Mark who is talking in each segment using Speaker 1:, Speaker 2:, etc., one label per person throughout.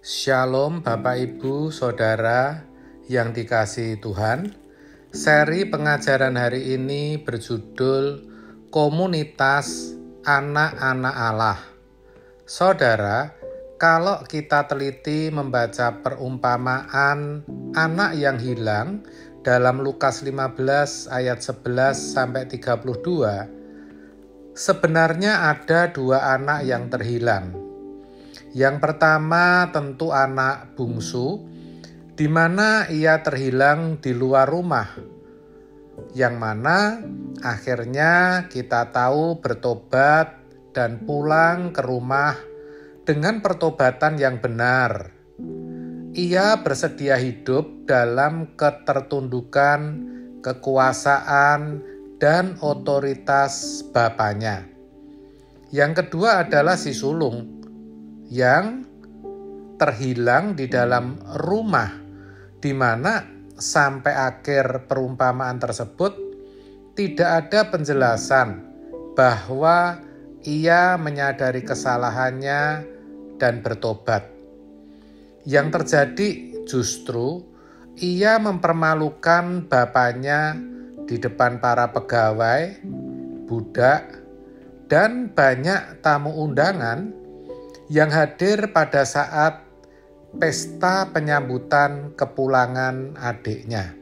Speaker 1: Shalom Bapak Ibu Saudara yang dikasihi Tuhan. Seri pengajaran hari ini berjudul Komunitas Anak-anak Allah. Saudara, kalau kita teliti membaca perumpamaan anak yang hilang dalam Lukas 15 ayat 11 sampai 32, sebenarnya ada dua anak yang terhilang. Yang pertama tentu anak bungsu, di mana ia terhilang di luar rumah, yang mana akhirnya kita tahu bertobat dan pulang ke rumah dengan pertobatan yang benar. Ia bersedia hidup dalam ketertundukan, kekuasaan, dan otoritas bapaknya. Yang kedua adalah si sulung yang terhilang di dalam rumah, di mana sampai akhir perumpamaan tersebut tidak ada penjelasan bahwa ia menyadari kesalahannya dan bertobat. Yang terjadi justru ia mempermalukan bapaknya di depan para pegawai, budak, dan banyak tamu undangan yang hadir pada saat pesta penyambutan kepulangan adiknya.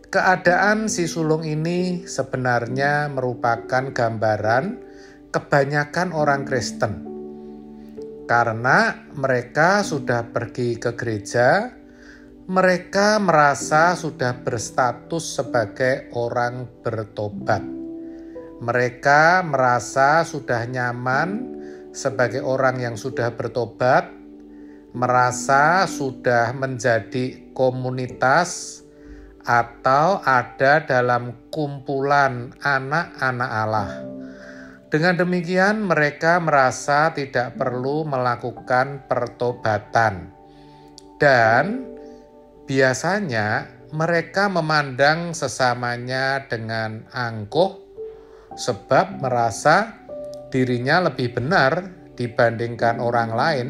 Speaker 1: Keadaan si sulung ini sebenarnya merupakan gambaran kebanyakan orang Kristen. Karena mereka sudah pergi ke gereja, mereka merasa sudah berstatus sebagai orang bertobat. Mereka merasa sudah nyaman sebagai orang yang sudah bertobat, merasa sudah menjadi komunitas atau ada dalam kumpulan anak-anak Allah. Dengan demikian mereka merasa tidak perlu melakukan pertobatan. Dan biasanya mereka memandang sesamanya dengan angkuh sebab merasa dirinya lebih benar dibandingkan orang lain,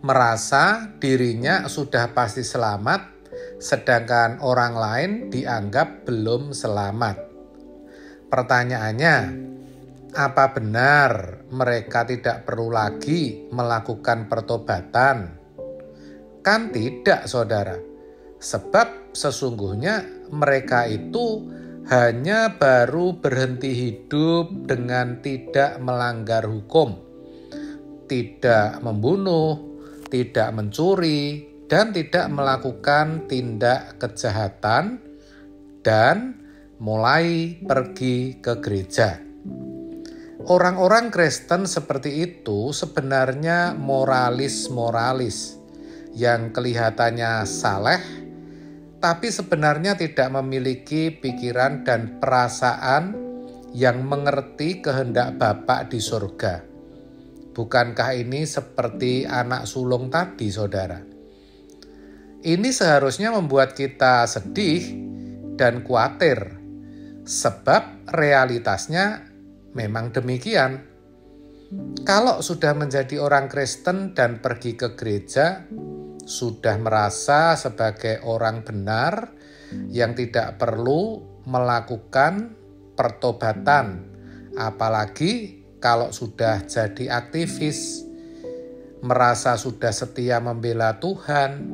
Speaker 1: merasa dirinya sudah pasti selamat, sedangkan orang lain dianggap belum selamat. Pertanyaannya, apa benar mereka tidak perlu lagi melakukan pertobatan? Kan tidak, saudara. Sebab sesungguhnya mereka itu hanya baru berhenti hidup dengan tidak melanggar hukum, tidak membunuh, tidak mencuri, dan tidak melakukan tindak kejahatan, dan mulai pergi ke gereja. Orang-orang Kristen seperti itu sebenarnya moralis yang kelihatannya saleh, tapi sebenarnya tidak memiliki pikiran dan perasaan yang mengerti kehendak Bapa di surga. Bukankah ini seperti anak sulung tadi, saudara? Ini seharusnya membuat kita sedih dan khawatir, sebab realitasnya memang demikian. Kalau sudah menjadi orang Kristen dan pergi ke gereja, sudah merasa sebagai orang benar yang tidak perlu melakukan pertobatan, apalagi kalau sudah jadi aktivis, merasa sudah setia membela Tuhan,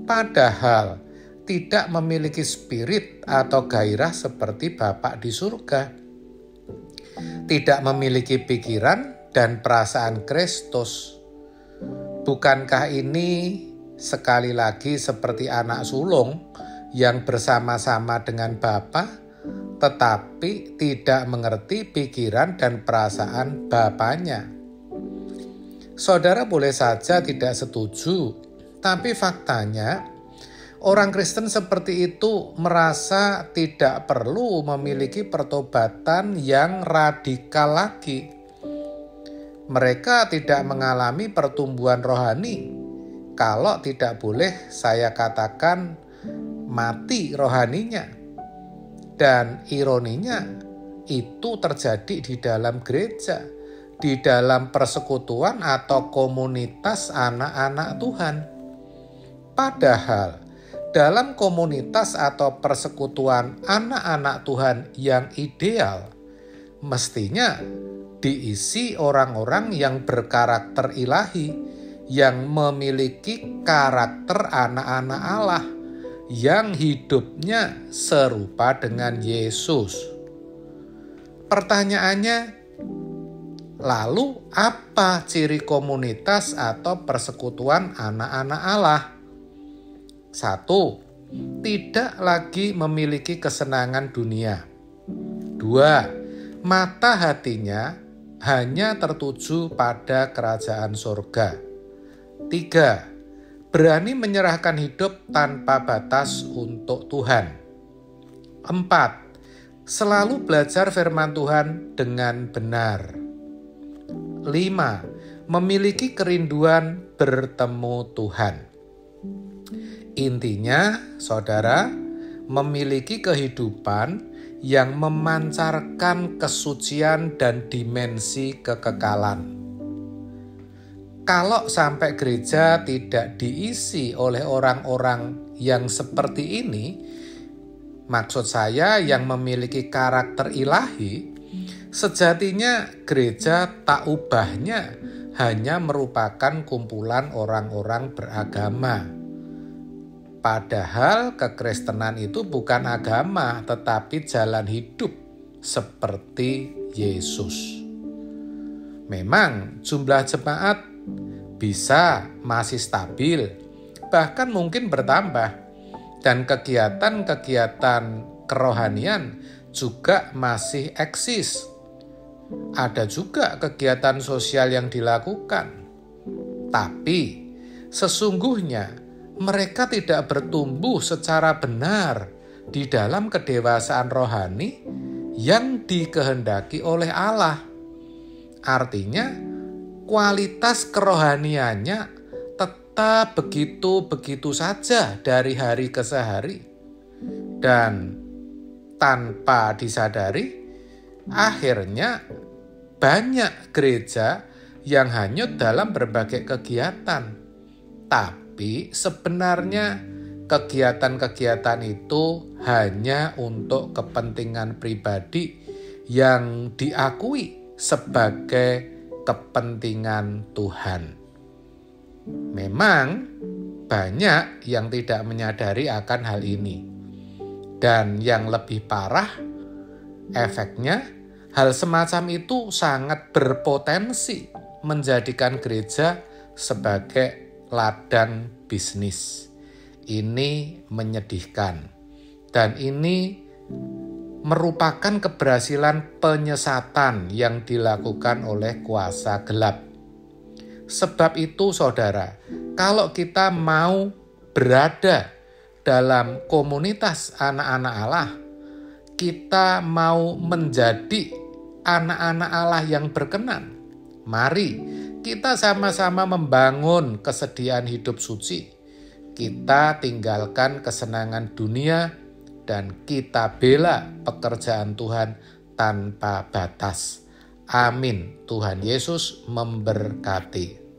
Speaker 1: padahal tidak memiliki spirit atau gairah seperti Bapak di surga, tidak memiliki pikiran dan perasaan Kristus. Bukankah ini sekali lagi seperti anak sulung yang bersama-sama dengan Bapa, tetapi tidak mengerti pikiran dan perasaan bapaknya? Saudara boleh saja tidak setuju, tapi faktanya orang Kristen seperti itu merasa tidak perlu memiliki pertobatan yang radikal lagi. Mereka tidak mengalami pertumbuhan rohani, kalau tidak boleh saya katakan mati rohaninya. Dan ironinya itu terjadi di dalam gereja, di dalam persekutuan atau komunitas anak-anak Tuhan. Padahal dalam komunitas atau persekutuan anak-anak Tuhan yang ideal, mestinya diisi orang-orang yang berkarakter ilahi, yang memiliki karakter anak-anak Allah, yang hidupnya serupa dengan Yesus. Pertanyaannya, lalu apa ciri komunitas atau persekutuan anak-anak Allah? 1. Tidak lagi memiliki kesenangan dunia. 2. Mata hatinya hanya tertuju pada kerajaan surga. 3. Berani menyerahkan hidup tanpa batas untuk Tuhan. 4. Selalu belajar firman Tuhan dengan benar. 5. Memiliki kerinduan bertemu Tuhan. Intinya, saudara, memiliki kehidupan yang memancarkan kesucian dan dimensi kekekalan. Kalau sampai gereja tidak diisi oleh orang-orang yang seperti ini, maksud saya yang memiliki karakter ilahi, sejatinya gereja tak ubahnya hanya merupakan kumpulan orang-orang beragama. Padahal kekristenan itu bukan agama, tetapi jalan hidup seperti Yesus. Memang jumlah jemaat bisa masih stabil, bahkan mungkin bertambah, dan kegiatan-kegiatan kerohanian juga masih eksis. Ada juga kegiatan sosial yang dilakukan, tapi sesungguhnya mereka tidak bertumbuh secara benar di dalam kedewasaan rohani yang dikehendaki oleh Allah. Artinya, kualitas kerohaniannya tetap begitu-begitu saja dari hari ke hari. Dan tanpa disadari, akhirnya banyak gereja yang hanyut dalam berbagai kegiatan. Tapi sebenarnya kegiatan-kegiatan itu hanya untuk kepentingan pribadi yang diakui sebagai kepentingan Tuhan. Memang banyak yang tidak menyadari akan hal ini. Dan yang lebih parah, efeknya hal semacam itu sangat berpotensi menjadikan gereja sebagai ladang bisnis. Ini menyedihkan. Dan ini merupakan keberhasilan penyesatan yang dilakukan oleh kuasa gelap. Sebab itu saudara, kalau kita mau berada dalam komunitas anak-anak Allah, kita mau menjadi anak-anak Allah yang berkenan, mari kita sama-sama membangun kesediaan hidup suci. Kita tinggalkan kesenangan dunia dan kita bela pekerjaan Tuhan tanpa batas. Amin. Tuhan Yesus memberkati.